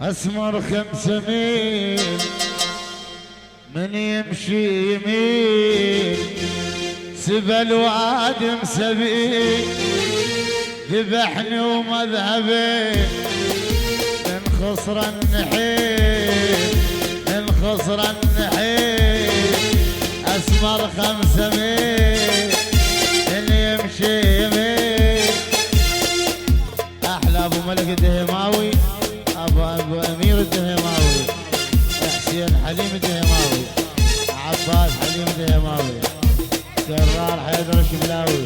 اسمر 5 ميل من يمشي يمين سبل وادم سبيل ذبحني ومذهبي من خسر النحيل من خسر النحيل اسمر 5 ميل من يمشي يمين احلى ابو ملك الدهماوي ابو امير الدهماوي حسين حليم الدهماوي عباس حليم الدهماوي جرار حيدر الشبلاوي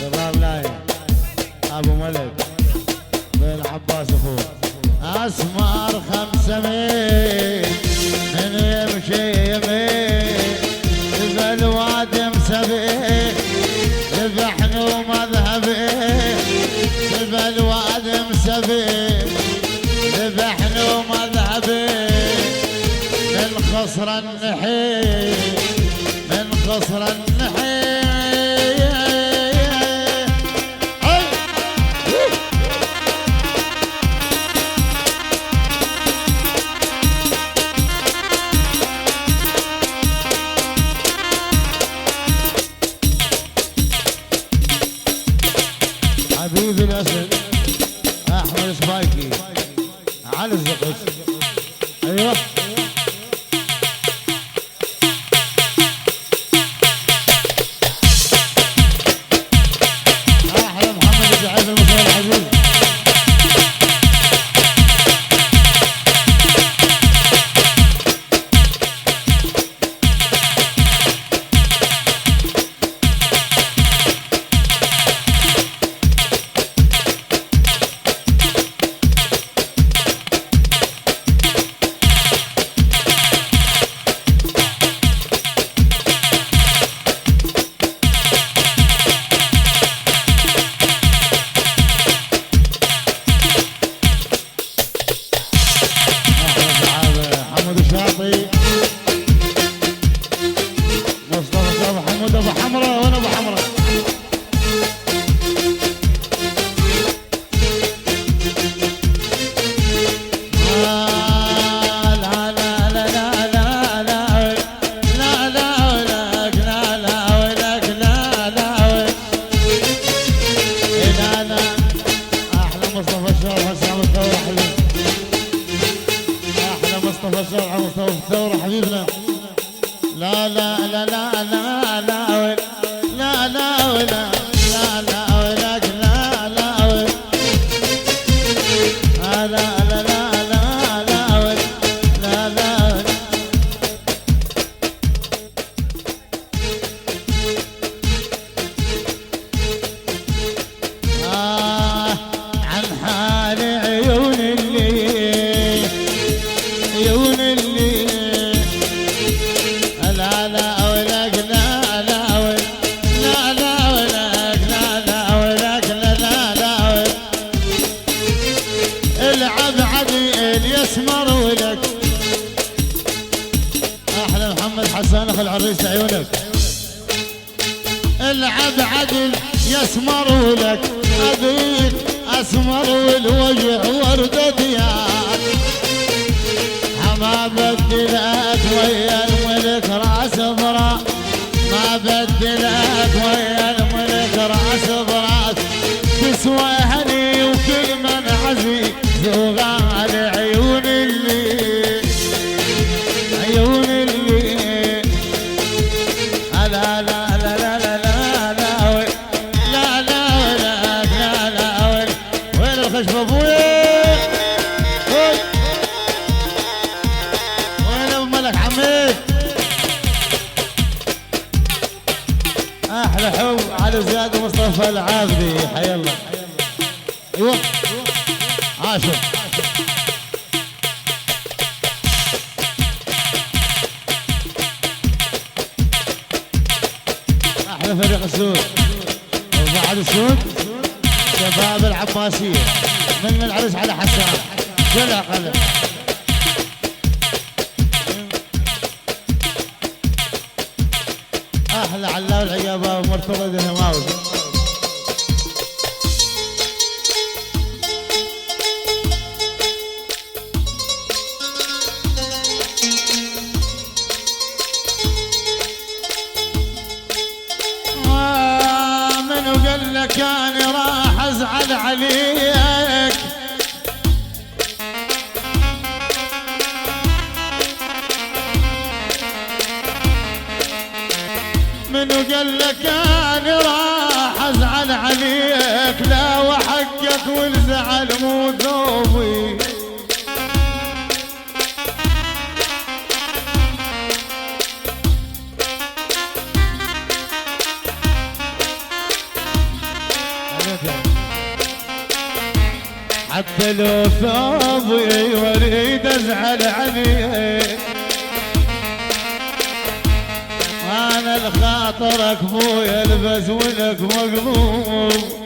جرار لايه ابو ملك بين عباس اخوه اسمر 5 ميل من يمشي يمين ذبل وادم سبيل ذبحني ومذهبي ذبل وادم سبيل ذبحني ومذهبي من خسر النحيل من خسر النحيل حبيبي الاسد احمد سبايكي على الزقش ايوه احلى محمد الزعيم المصري الحبيب الثورة حبيبنا لا لا لا لا لا لا لا لا ولا لا لا ولك لا لا لا لا لا لا لا لا لا عن حال عيون اللي عيون اللي لا لا ولك لا لا لا لا ولك لا لا ولك لا لا لا العب عديل يسمر ولك احلى محمد حسان اخو العريس عيونك العب عدل يسمر ولك ابيك اسمر والوجه ورده ديار ما بدلت ويا الملك راس براس ما بدلت ويا الملك راس براس تسوى هني وكل من عزي زغال عيون اللي عيون اللي لا لا لا لا لا لا لا لا لا لا لا وين الخشب ابويا احلى حب على زياد ومصطفى العابدي حي الله ايوه عاشر احلى فريق السود وبعد السود شباب العباسيه من العريس على حسان كل اقل احلى علاوي العقابه ومرتضى الدهماوي زعل مو ذوبي حتى لو ثوبي وريد ازعل عليك انا لخاطرك ابويا البس ولك مقلوب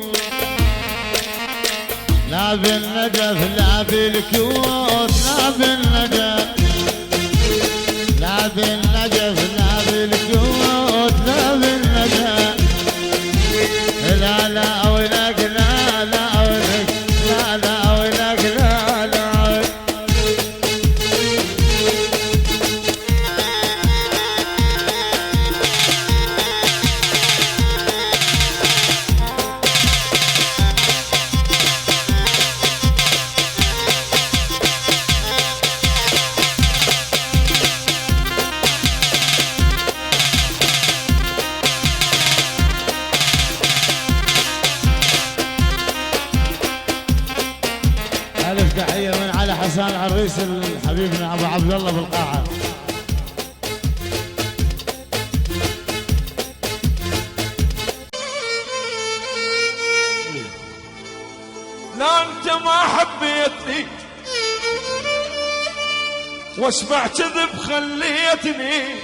لا بالنجف لا بالكوت لا بالنجف لا بالنجف لا بالكوت لا بالنجف لا لا ولك لا لا ولك لا لا ولك لا لا ألف تحية من علي حسان عريس حبيبنا أبو عبد الله بالقاعة. لا أنت ما حبيتني واسمع كذب خليتني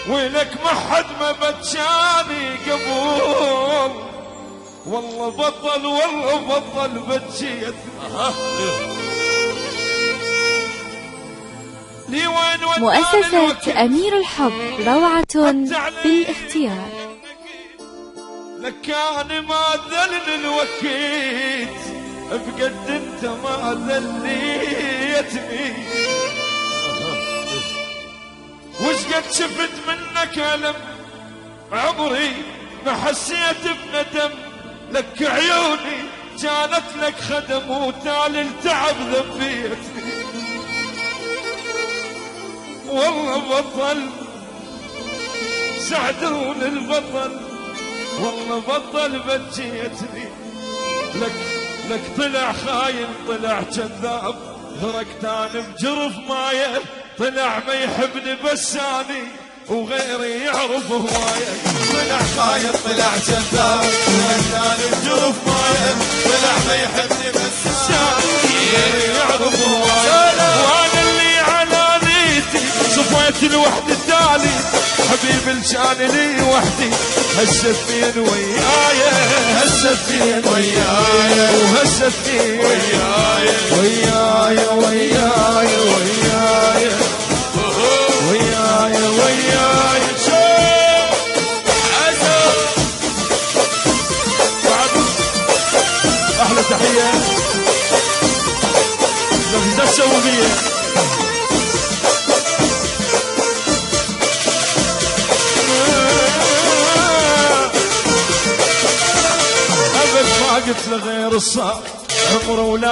ولك ما حد ما بتشاني قبول والله بطل والله بطل بتشيت لي وين مؤسسة أمير الحب روعة بالاختيار. لك كان ما ذل الوكيت بقد انت ما ذليتني وش قد شفت منك ألم عمري ما حسيت بندم لك عيوني كانت لك خدم وتالي التعب ذبيتني والله بطل سعدون البطل والله بطل بجيتني لك طلع خاين طلع كذاب غرقتان بجرف مايه طلع ما يحبني بساني وغيري يعرف هوايه طلع خاين طلع كذاب غرقتان بجرف مايه طلع ما يحبني بساني وغيري يعرف هوايه وانا اللي على نيتي صفيت الوحدة التالي حبيب الشان لي وحدي هالسفين وياي هالسفين وياي وهالسفين وياي وياي وياي وياي وياي وياي شوف عزو احلى تحية لك ده تسوي بيه قلت لغير الصعب عمره ولا